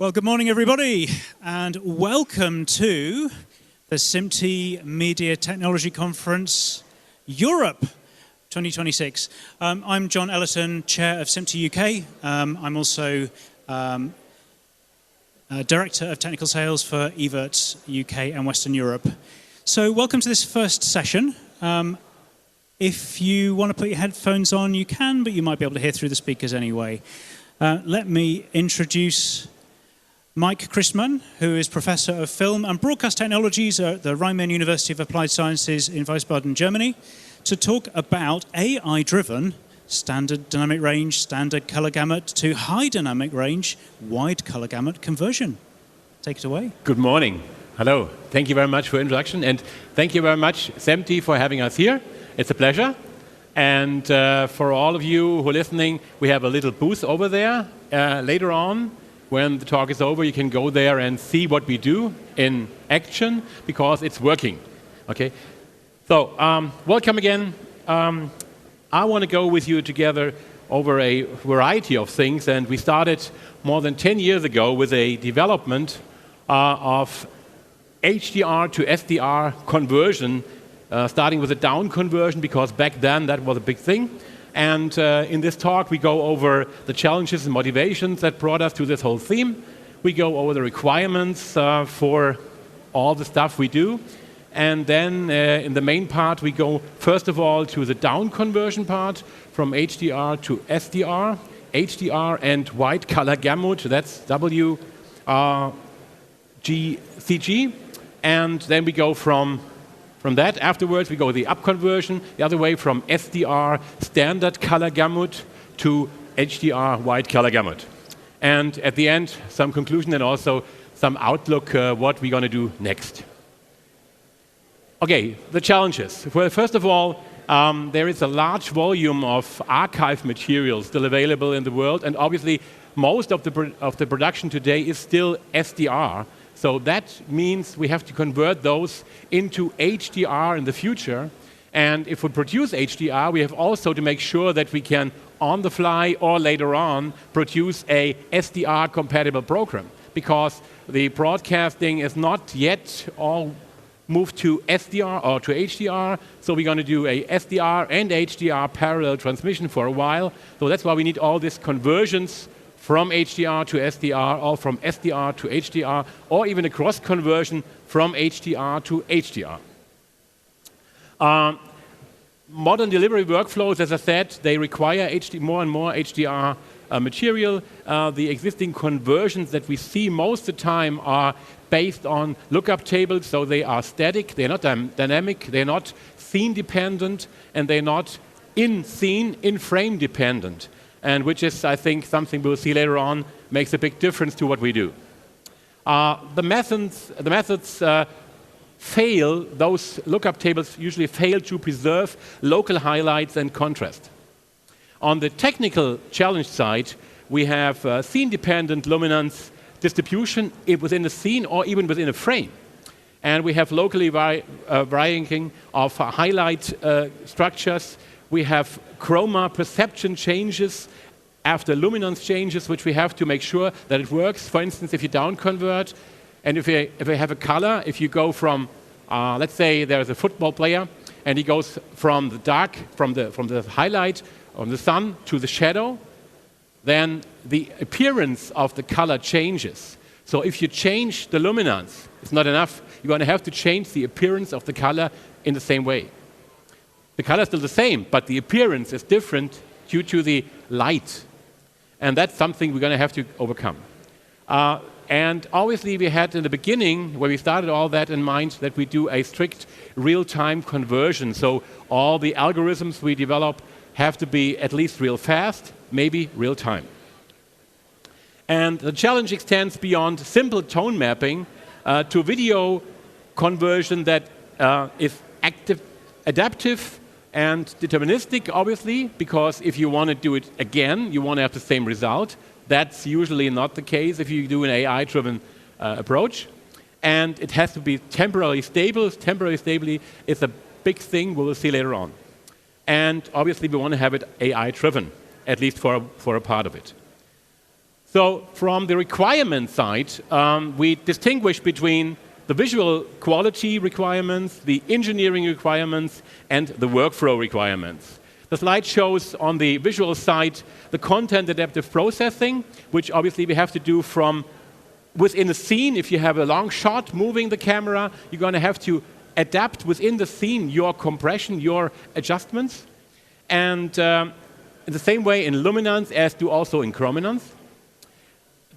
Well, good morning, everybody, and welcome to the SMPTE Media Technology Conference Europe 2026. I'm John Ellerton, Chair of SMPTE UK. I'm also Director of Technical Sales for eVert UK and Western Europe. So welcome to this first session. If you want to put your headphones on, you can, but you might be able to hear through the speakers anyway. Let me introduce Mike Christman, who is Professor of Film and Broadcast Technologies at the Rhine-Main University of Applied Sciences in Wiesbaden, Germany, to talk about AI-driven standard dynamic range, standard color gamut to high dynamic range, wide color gamut conversion. Take it away. Good morning. Hello. Thank you very much for the introduction, and thank you very much, SMPTE, for having us here. It's a pleasure. And for all of you who are listening, we have a little booth over there. Later on, when the talk is over, you can go there and see what we do in action, because it's working. Okay. So welcome again. I want to go with you together over a variety of things, and we started more than 10 years ago with a development of HDR to SDR conversion, starting with a down conversion, because back then that was a big thing. And in this talk, we go over the challenges and motivations that brought us to this whole theme. We go over the requirements for all the stuff we do. And then in the main part, we go, first of all, to the down conversion part from HDR to SDR, HDR and wide color gamut, that's WCG. And then we go from that, afterwards, we go the up conversion, the other way, from SDR, standard color gamut, to HDR, wide color gamut. And at the end, some conclusion and also some outlook, what we're going to do next. Okay, the challenges. Well, first of all, there is a large volume of archive materials still available in the world, and obviously most of the production today is still SDR. So that means we have to convert those into HDR in the future. And if we produce HDR, we have also to make sure that we can, on the fly or later on, produce a SDR-compatible program, because the broadcasting is not yet all moved to SDR or to HDR. So we're going to do a SDR and HDR parallel transmission for a while. So that's why we need all these conversions from HDR to SDR, or from SDR to HDR, or even a cross conversion from HDR to HDR. Modern delivery workflows, as I said, they require more and more HDR material. The existing conversions that we see most of the time are based on lookup tables, so they are static, they're not dynamic, they're not scene dependent, and they're not in-scene, in-frame dependent. And which is, I think, something we'll see later on, makes a big difference to what we do. The methods fail, those lookup tables usually fail to preserve local highlights and contrast. On the technical challenge side, we have scene-dependent luminance distribution within a scene or even within a frame. And we have locally varying of highlight structures. We have chroma perception changes after luminance changes, which we have to make sure that it works. For instance, if you down convert, and if you have a color, if you go from, let's say there's a football player, and he goes from the dark, from the highlight of the sun to the shadow, then the appearance of the color changes. So if you change the luminance, it's not enough. You're going to have to change the appearance of the color in the same way. The color is still the same, but the appearance is different due to the light. And that's something we're going to have to overcome. And obviously we had in the beginning, when we started all that in mind, that we do a strict real-time conversion. So all the algorithms we develop have to be at least real fast, maybe real-time. And the challenge extends beyond simple tone mapping to video conversion that is adaptive and deterministic, obviously, because if you want to do it again, you want to have the same result. That's usually not the case if you do an AI-driven approach. And it has to be temporally stable. Temporally stability is a big thing we will see later on. And obviously, we want to have it AI-driven, at least for a part of it. So from the requirement side, we distinguish between the visual quality requirements, the engineering requirements, and the workflow requirements. The slide shows on the visual side the content adaptive processing, which obviously we have to do from within a scene. If you have a long shot moving the camera, you're going to have to adapt within the scene your compression, your adjustments. And in the same way in luminance as do also in chrominance.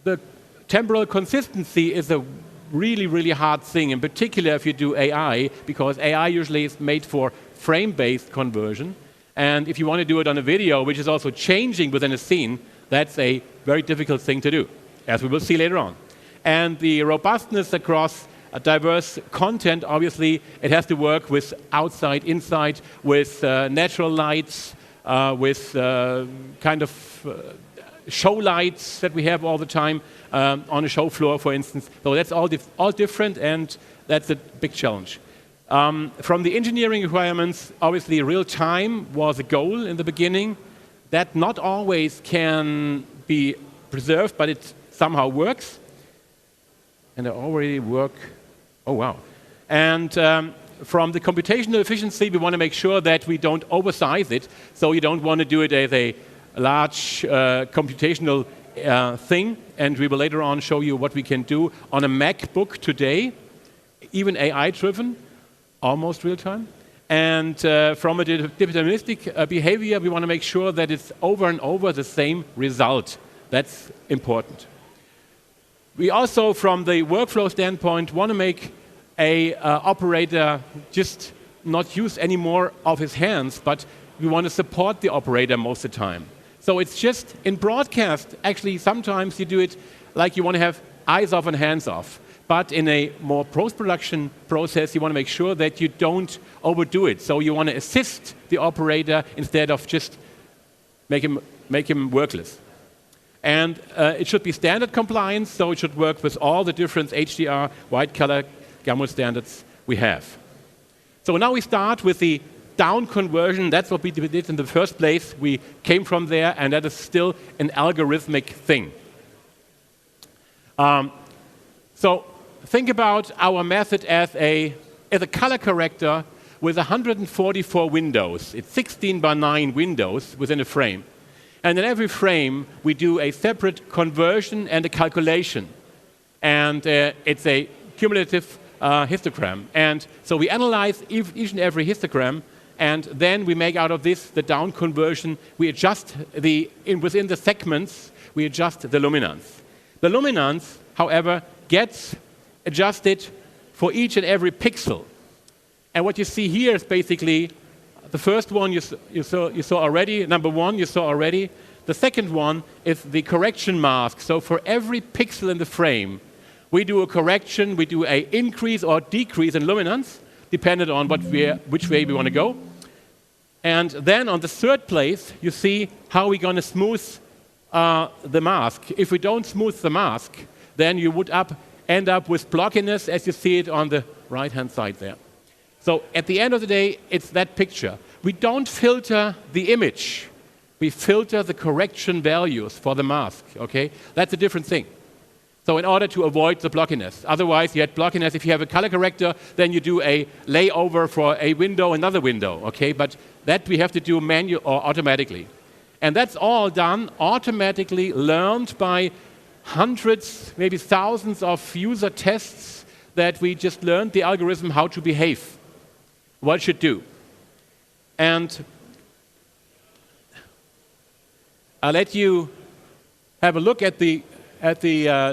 The temporal consistency is a really, really hard thing, in particular if you do AI, because AI usually is made for frame-based conversion. And if you want to do it on a video, which is also changing within a scene, that's a very difficult thing to do, as we will see later on. And the robustness across diverse content, obviously, it has to work with outside, inside, with natural lights, with kind of show lights that we have all the time on a show floor, for instance. So that's all different, and that's a big challenge. From the engineering requirements, obviously real time was a goal in the beginning. That not always can be preserved, but it somehow works. And I already work, oh wow. And from the computational efficiency, we want to make sure that we don't oversize it. So you don't want to do it as a large computational thing. And we will later on show you what we can do on a MacBook today, even AI-driven. Almost real time. And from a deterministic behavior, we want to make sure that it's over and over the same result. That's important. We also, from the workflow standpoint, want to make a operator just not use any more of his hands, but we want to support the operator most of the time. So it's just in broadcast, actually, sometimes you do it like you want to have eyes off and hands off. But in a more post-production process, you want to make sure that you don't overdo it. So you want to assist the operator instead of just make him workless. And it should be standard compliance, so it should work with all the different HDR, white color gamut standards we have. So now we start with the down conversion. That's what we did in the first place. We came from there, and that is still an algorithmic thing. So think about our method as a color corrector with 144 windows. It's 16 by 9 windows within a frame. And in every frame, we do a separate conversion and a calculation. And it's a cumulative histogram. And so we analyze each and every histogram, and then we make out of this the down conversion. We adjust within the segments, we adjust the luminance. The luminance, however, gets adjusted for each and every pixel. And what you see here is basically the first one you saw already, number one you saw already. The second one is the correction mask. So for every pixel in the frame, we do a correction, we do an increase or decrease in luminance, depending on which way we want to go. And then on the third place, you see how we're going to smooth the mask. If we don't smooth the mask, then you would end up with blockiness, as you see it on the right-hand side there. So at the end of the day, it's that picture. We don't filter the image. We filter the correction values for the mask, okay? That's a different thing. So in order to avoid the blockiness. Otherwise, you had blockiness. If you have a color corrector, then you do a layover for a window, another window, okay? But that we have to do manually or automatically. And that's all done automatically, learned by hundreds, maybe thousands of user tests that we just learned the algorithm how to behave, what it should do. And I'll let you have a look at the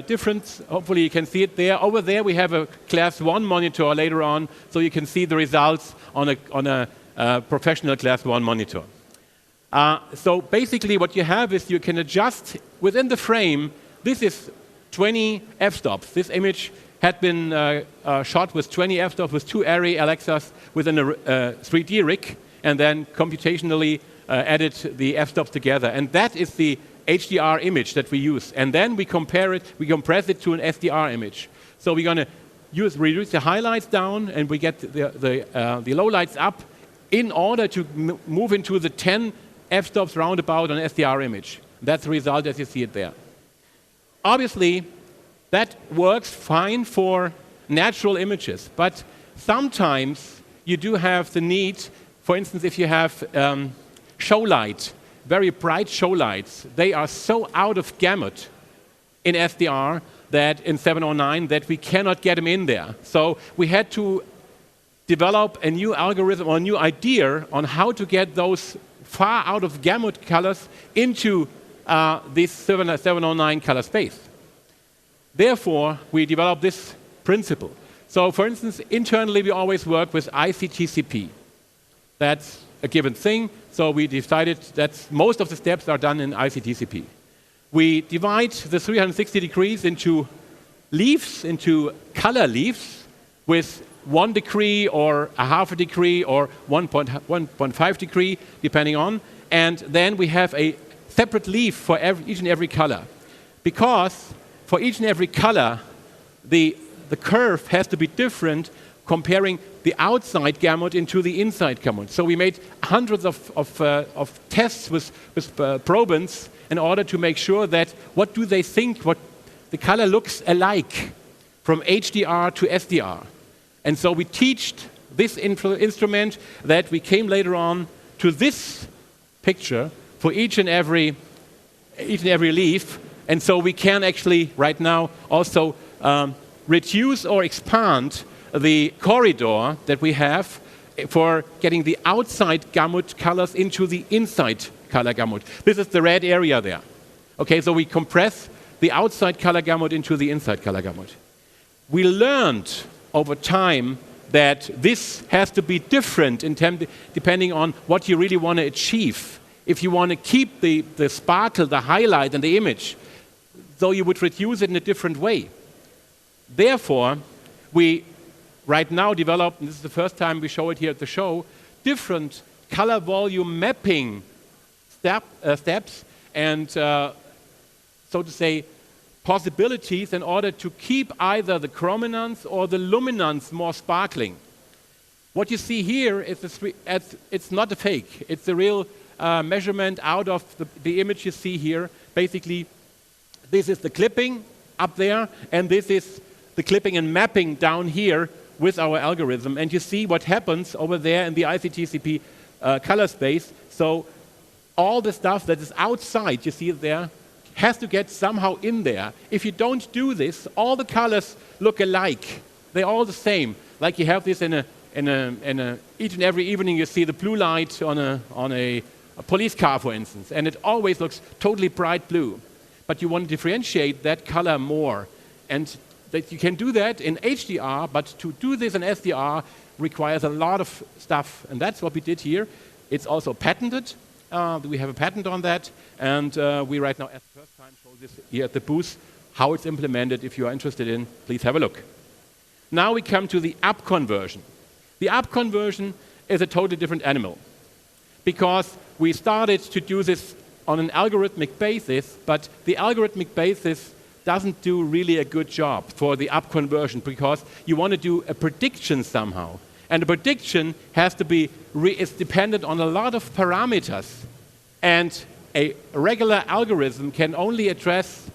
difference. Hopefully you can see it there. Over there we have a class 1 monitor later on, so you can see the results on a professional class 1 monitor. So basically what you have is you can adjust within the frame. This is 20 f-stops. This image had been shot with 20 f-stops with 2 array Alexas within a 3D rig, and then computationally added the f-stops together. And that is the HDR image that we use. And then we compare it, we compress it to an SDR image. So we're going to reduce the highlights down, and we get the lowlights up in order to move into the 10 f-stops roundabout on SDR image. That's the result as you see it there. Obviously, that works fine for natural images, but sometimes you do have the need, for instance, if you have show light, very bright show lights, they are so out of gamut in SDR that in 709 that we cannot get them in there. So we had to develop a new algorithm or a new idea on how to get those far out of gamut colors into this 709 color space. Therefore, we developed this principle. So for instance, internally we always work with ICTCP. That's a given thing, so we decided that most of the steps are done in ICTCP. We divide the 360 degrees into leaves, into color leaves, with 1 degree or a half a degree or 1.5 degree, depending on, and then we have a separate leaf for each and every color. Because for each and every color, the curve has to be different comparing the outside gamut into the inside gamut. So we made hundreds of tests with probants in order to make sure that what do they think, what the color looks alike from HDR to SDR. And so we taught this instrument that we came later on to this picture for each and every leaf. And so we can actually right now also reduce or expand the corridor that we have for getting the outside gamut colors into the inside color gamut. This is the red area there. Okay, so we compress the outside color gamut into the inside color gamut. We learned over time that this has to be different depending on what you really want to achieve. If you want to keep the sparkle, the highlight, and the image, so you would reduce it in a different way. Therefore, we right now develop, and this is the first time we show it here at the show, different color volume mapping steps and, so to say, possibilities in order to keep either the chrominance or the luminance more sparkling. What you see here is it's not a fake. It's a real measurement out of the image you see here. Basically, this is the clipping up there, and this is the clipping and mapping down here with our algorithm. And you see what happens over there in the ICTCP color space. So all the stuff that is outside, you see it there, has to get somehow in there. If you don't do this, all the colors look alike. They're all the same. Like you have this in each and every evening you see the blue light on a police car, for instance, and it always looks totally bright blue. But you want to differentiate that color more. And that you can do that in HDR, but to do this in SDR requires a lot of stuff. And that's what we did here. It's also patented. We have a patent on that. And we right now, at the first time, show this here at the booth, how it's implemented. If you are interested in, please have a look. Now we come to the up conversion. The up conversion is a totally different animal, because we started to do this on an algorithmic basis, but the algorithmic basis doesn't do really a good job for the up conversion, because you want to do a prediction somehow. And the prediction has to be, it's dependent on a lot of parameters. And a regular algorithm can only address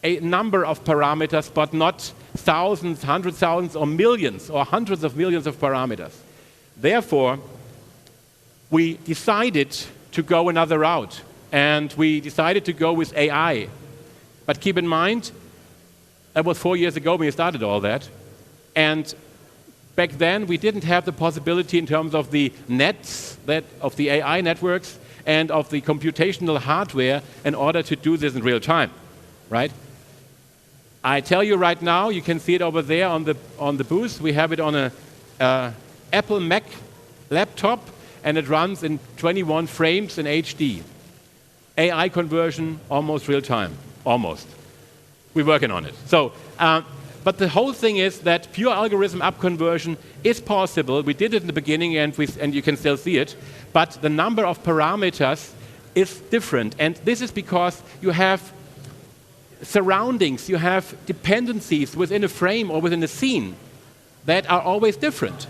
a number of parameters, but not thousands, hundreds of thousands, or millions, or hundreds of millions of parameters. Therefore, we decided to go another route. And we decided to go with AI. But keep in mind, that was 4 years ago when we started all that. And back then, we didn't have the possibility in terms of the nets, of the AI networks, and of the computational hardware in order to do this in real time, right? I tell you right now, you can see it over there on the booth. We have it on a Apple Mac laptop, and it runs in 21 frames in HD. AI conversion, almost real time, almost. We're working on it. So, but the whole thing is that pure algorithm up conversion is possible. We did it in the beginning, and you can still see it. But the number of parameters is different, and this is because you have surroundings, you have dependencies within a frame or within a scene that are always different,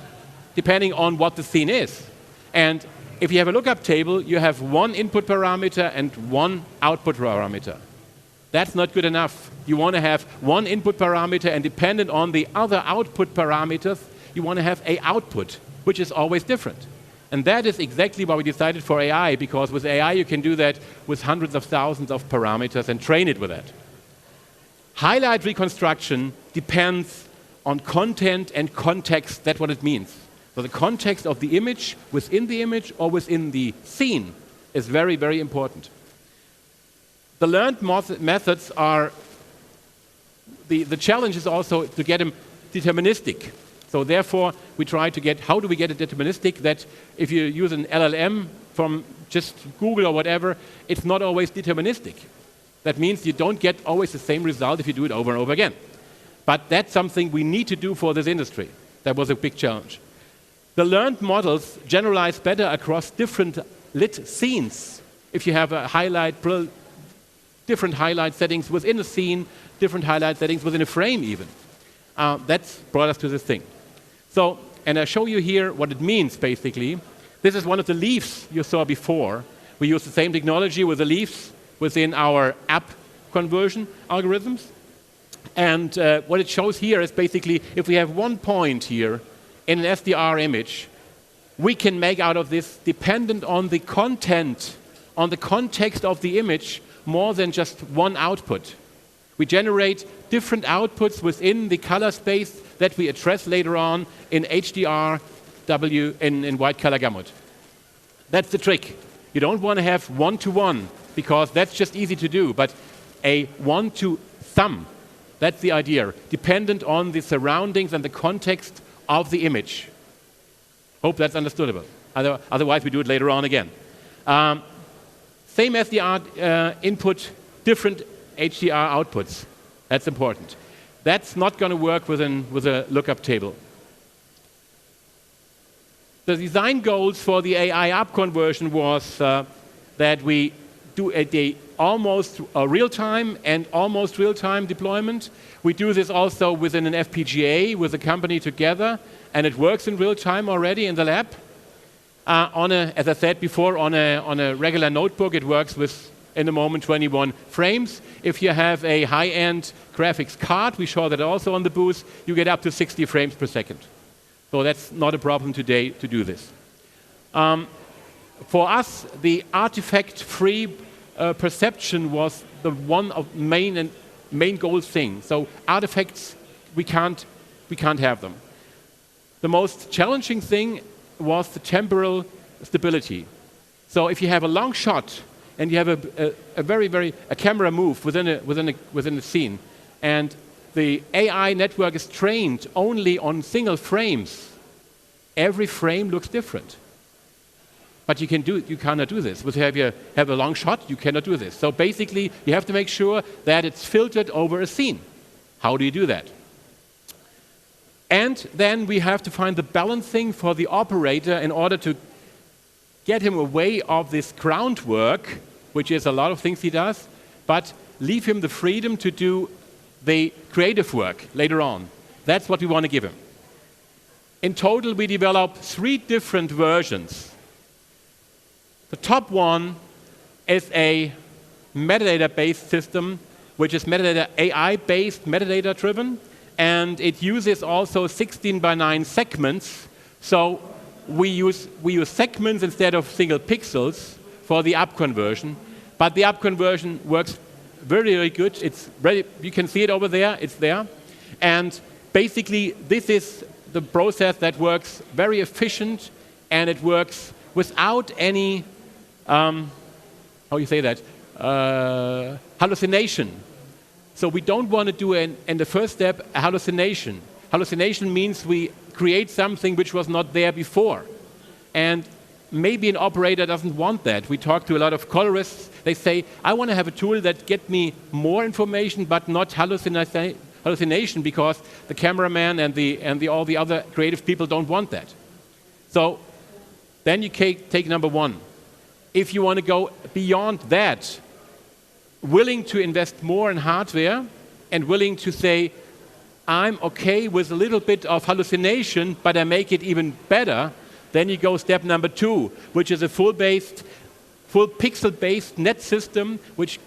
depending on what the scene is. And if you have a lookup table, you have one input parameter and one output parameter. That's not good enough. You want to have one input parameter, and dependent on the other output parameters, you want to have an output, which is always different. And that is exactly why we decided for AI, because with AI you can do that with hundreds of thousands of parameters and train it with that. Highlight reconstruction depends on content and context. That's what it means. So the context of the image, within the image or within the scene, is very, very important. The learned methods are, the challenge is also to get them deterministic. So therefore, we try to get, how do we get it deterministic? That if you use an LLM from just Google or whatever, it's not always deterministic. That means you don't get always the same result if you do it over and over again. But that's something we need to do for this industry. That was a big challenge. The learned models generalize better across different lit scenes. If you have a different highlight settings within a scene, different highlight settings within a frame even. That's brought us to this thing. So, and I show you here what it means basically. This is one of the leaves you saw before. We use the same technology with the leaves within our app conversion algorithms. And what it shows here is basically if we have one point here in an SDR image, we can make out of this, dependent on the content, on the context of the image, more than just one output. We generate different outputs within the color space that we address later on in HDR, in white color gamut. That's the trick. You don't want to have one-to-one, because that's just easy to do, but a one-to-some, that's the idea, dependent on the surroundings and the context of the image. Hope that's understandable. Otherwise, we do it later on again. Same SDR input, different HDR outputs. That's important. That's not going to work with a lookup table. The design goals for the AI app conversion was that we do almost real-time and almost real-time deployment. We do this also within an FPGA with a company together, and it works in real-time already in the lab. As I said before, on a regular notebook, it works with, in the moment, 21 frames. If you have a high-end graphics card, we show that also on the booth, you get up to 60 frames per second. So that's not a problem today to do this. For us, the artifact-free perception was the one of main goal thing. So artifacts, we can't have them. The most challenging thing was the temporal stability. So if you have a long shot and you have a camera move within a scene, and the AI network is trained only on single frames, every frame looks different. But you cannot do this. If you have a long shot, you cannot do this. So basically, you have to make sure that it's filtered over a scene. How do you do that? And then we have to find the balancing for the operator in order to get him away of this groundwork, which is a lot of things he does, but leave him the freedom to do the creative work later on. That's what we want to give him. In total, we developed 3 different versions. The top one is a metadata-based system, which is AI-based, metadata-driven, and it uses also 16:9 segments. So we use segments instead of single pixels for the app conversion. But the app conversion works very, very good. It's ready. You can see it over there. It's there. And basically, this is the process that works very efficient, and it works without any how you say that? Hallucination. So we don't want to do, in the first step, a hallucination. Hallucination means we create something which was not there before. And maybe an operator doesn't want that. We talk to a lot of colorists. They say, I want to have a tool that gets me more information, but not hallucination, because the cameraman and all the other creative people don't want that. So then you take number 1. If you want to go beyond that, willing to invest more in hardware and willing to say, I'm okay with a little bit of hallucination, but I make it even better, then you go step number 2, which is a full pixel-based net system which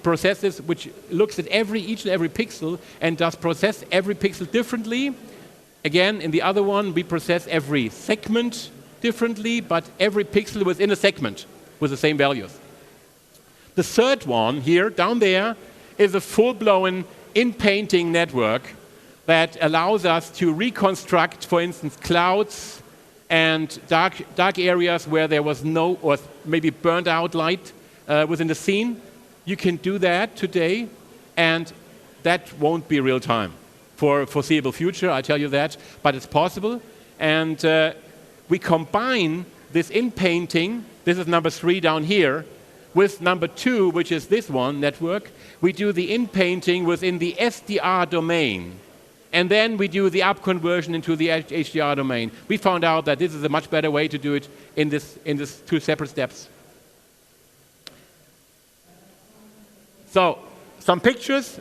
looks at each and every pixel and does process every pixel differently. Again, in the other one, we process every segment differently, but every pixel within a segment with the same values. The third one here, down there, is a full-blown in-painting network that allows us to reconstruct, for instance, clouds and dark areas where there was no or maybe burned out light within the scene. You can do that today, and that won't be real time for foreseeable future, I tell you that, but it's possible. And we combine this in-painting, this is number 3 down here, with number 2, which is this one, network. We do the in-painting within the SDR domain. And then we do the up conversion into the HDR domain. We found out that this is a much better way to do it in this 2 separate steps. So, some pictures.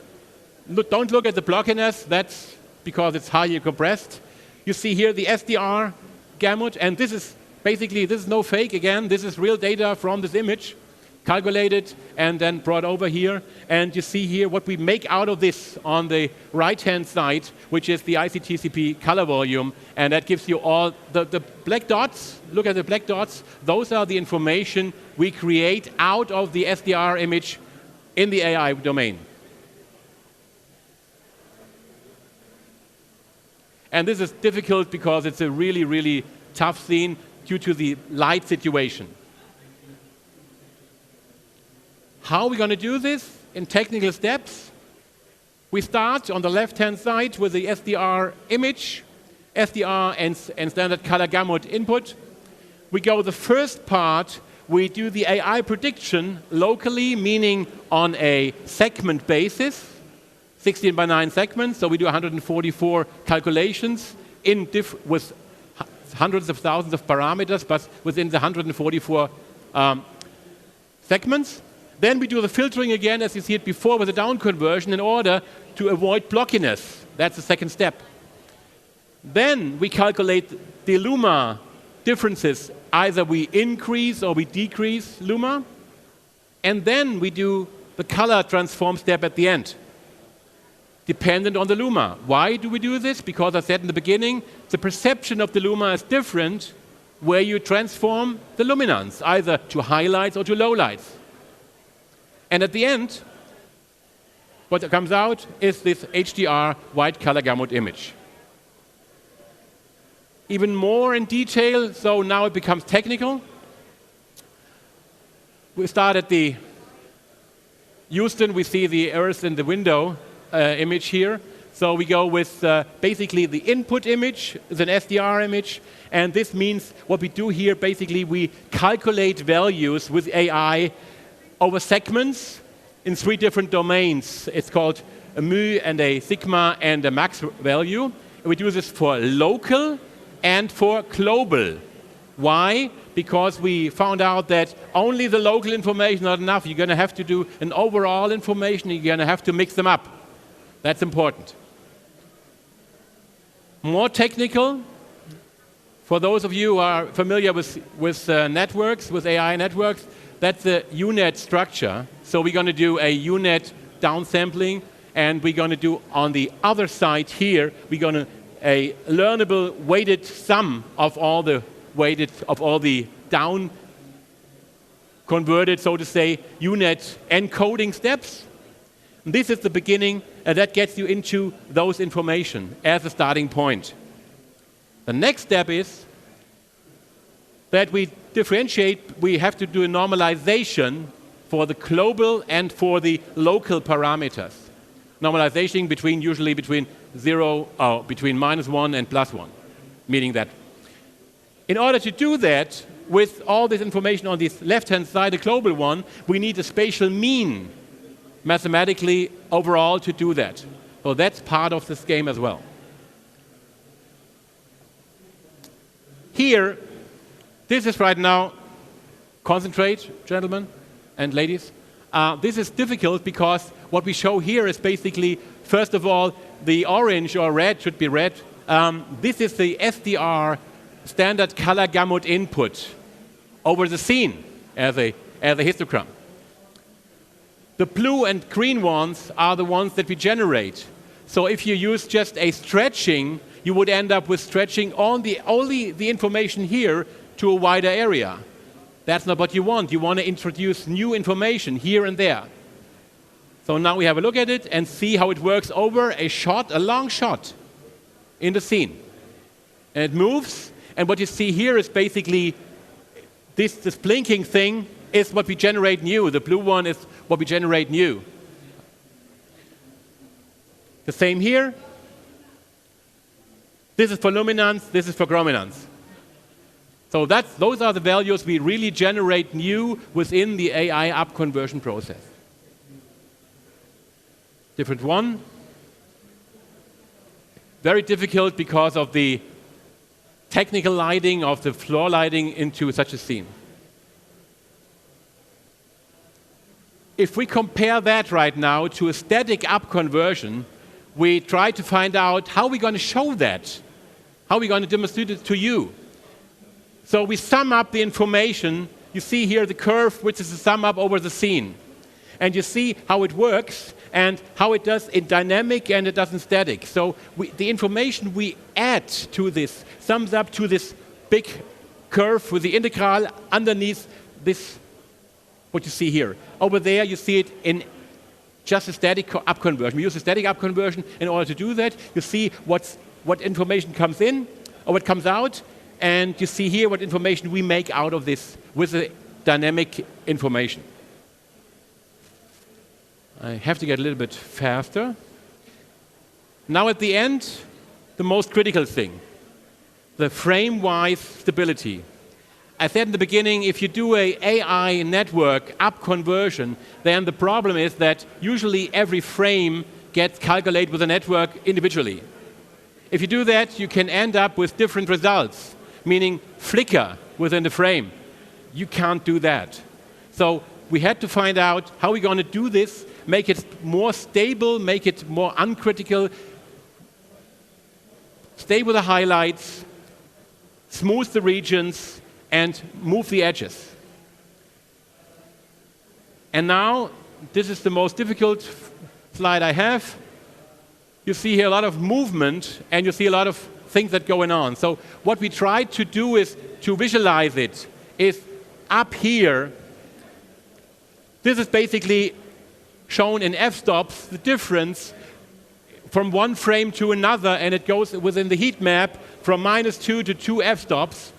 Don't look at the blockiness. That's because it's highly compressed. You see here the SDR gamut, and this is no fake again. This is real data from this image, calculated and then brought over here. And you see here what we make out of this on the right-hand side, which is the ICTCP color volume. And that gives you all the black dots. Look at the black dots. Those are the information we create out of the SDR image in the AI domain. And this is difficult because it's a really, really tough scene due to the light situation. How are we going to do this in technical steps? We start on the left-hand side with the SDR image, SDR and standard color gamut input. We go the first part, we do the AI prediction locally, meaning on a segment basis, 16 by 9 segments, so we do 144 calculations with hundreds of thousands of parameters, but within the 144 segments. Then we do the filtering again, as you see it before, with a down conversion in order to avoid blockiness. That's the second step. Then we calculate the luma differences. Either we increase or we decrease luma. And then we do the color transform step at the end, dependent on the luma. Why do we do this? Because I said in the beginning, the perception of the luma is different where you transform the luminance, either to highlights or to lowlights. And at the end, what comes out is this HDR white color gamut image. Even more in detail, so now it becomes technical. We start at the Houston, we see the Earth in the window image here. So we go with basically the input image, is an SDR image, and this means what we do here, basically we calculate values with AI over segments in 3 different domains. It's called a mu and a sigma and a max value. And we do this for local and for global. Why? Because we found out that only the local information is not enough. You're going to have to do an overall information. You're going to have to mix them up. That's important. More technical, for those of you who are familiar with networks, with AI networks, that's the UNet structure. So we're going to do a UNet downsampling, and we're going to do on the other side here, we're going to a learnable weighted sum of all the down converted, so to say, UNet encoding steps. And this is the beginning, and that gets you into those information as a starting point. The next step is that we differentiate, we have to do a normalization for the global and for the local parameters. Normalization usually between -1 and +1, meaning that in order to do that, with all this information on this left-hand side, the global one, we need a spatial mean mathematically overall to do that. So that's part of this game as well. Here, this is right now, concentrate, gentlemen and ladies. This is difficult because what we show here is basically, first of all, the orange or red, should be red. This is the SDR standard color gamut input over the scene as a as a histogram. The blue and green ones are the ones that we generate. So if you use just a stretching, you would end up with stretching only the information here to a wider area. That's not what you want. You want to introduce new information here and there. So now we have a look at it and see how it works over a long shot in the scene. And it moves, and what you see here is basically this blinking thing is what we generate new. The blue one is what we generate new. The same here. This is for luminance, this is for chrominance. So those are the values we really generate new within the AI upconversion process. Different one. Very difficult because of the technical lighting of the floor lighting into such a scene. If we compare that right now to a static upconversion, we try to find out how we're going to show that, how we're going to demonstrate it to you. So we sum up the information. You see here the curve, which is the sum up over the scene. And you see how it works and how it does in dynamic and it does in static. So the information we add to this sums up to this big curve with the integral underneath this, what you see here. Over there, you see it in just a static upconversion. We use a static upconversion in order to do that. You see what information comes in or what comes out, and you see here what information we make out of this with the dynamic information. I have to get a little bit faster. Now at the end, the most critical thing, the frame-wise stability. I said in the beginning, if you do an AI network upconversion, then the problem is that usually every frame gets calculated with a network individually. If you do that, you can end up with different results, meaning flicker within the frame. You can't do that. So we had to find out how we're going to do this, make it more stable, make it more uncritical, stay with the highlights, smooth the regions, and move the edges. And now, this is the most difficult slide I have. You see here a lot of movement, and you see a lot of things that are going on. So what we tried to do is to visualize it, is up here. This is basically shown in f-stops, the difference from one frame to another, and it goes within the heat map from -2 to 2 f-stops.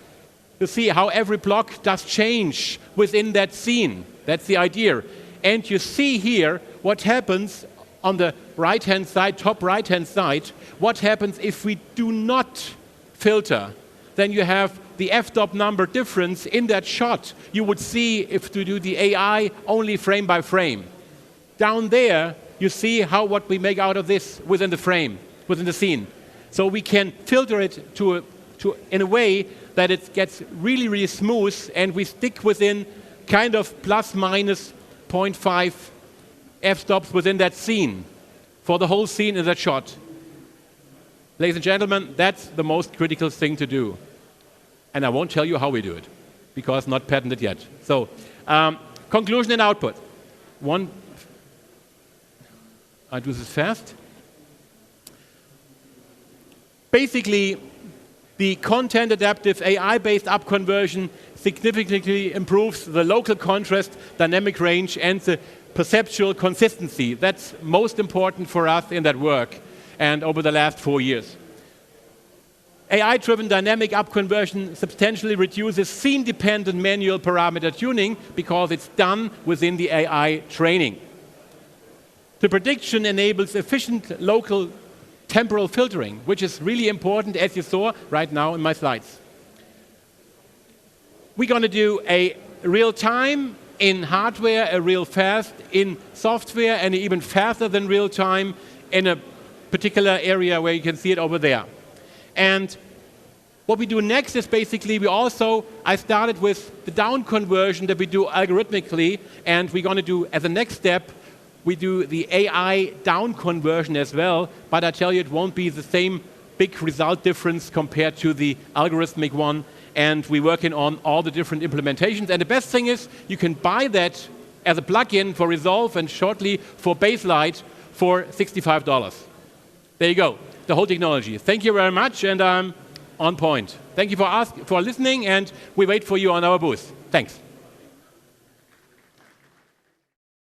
You see how every block does change within that scene. That's the idea. And you see here what happens on the right-hand side, top right-hand side, what happens if we do not filter. Then you have the f-stop number difference in that shot. You would see if to do the AI only frame by frame. Down there, you see what we make out of this within the frame, within the scene. So we can filter it in a way that it gets really, really smooth, and we stick within kind of plus minus 0.5 f-stops within that scene for the whole scene in that shot. Ladies and gentlemen, that's the most critical thing to do. And I won't tell you how we do it, because not patented yet. So, conclusion and output. I do this fast. Basically, the content-adaptive AI-based upconversion significantly improves the local contrast, dynamic range, and the perceptual consistency. That's most important for us in that work and over the last 4 years. AI-driven dynamic upconversion substantially reduces scene-dependent manual parameter tuning because it's done within the AI training. The prediction enables efficient local temporal filtering, which is really important, as you saw right now in my slides. We're going to do a real time in hardware, a real fast in software, and even faster than real time in a particular area where you can see it over there. And what we do next is basically I started with the down conversion that we do algorithmically, and we're going to do, as a next step, we do the AI down conversion as well, but I tell you it won't be the same big result difference compared to the algorithmic one. And we're working on all the different implementations. And the best thing is you can buy that as a plugin for Resolve and shortly for Baselight for $65. There you go, the whole technology. Thank you very much, and I'm on point. Thank you for listening, and we wait for you on our booth. Thanks.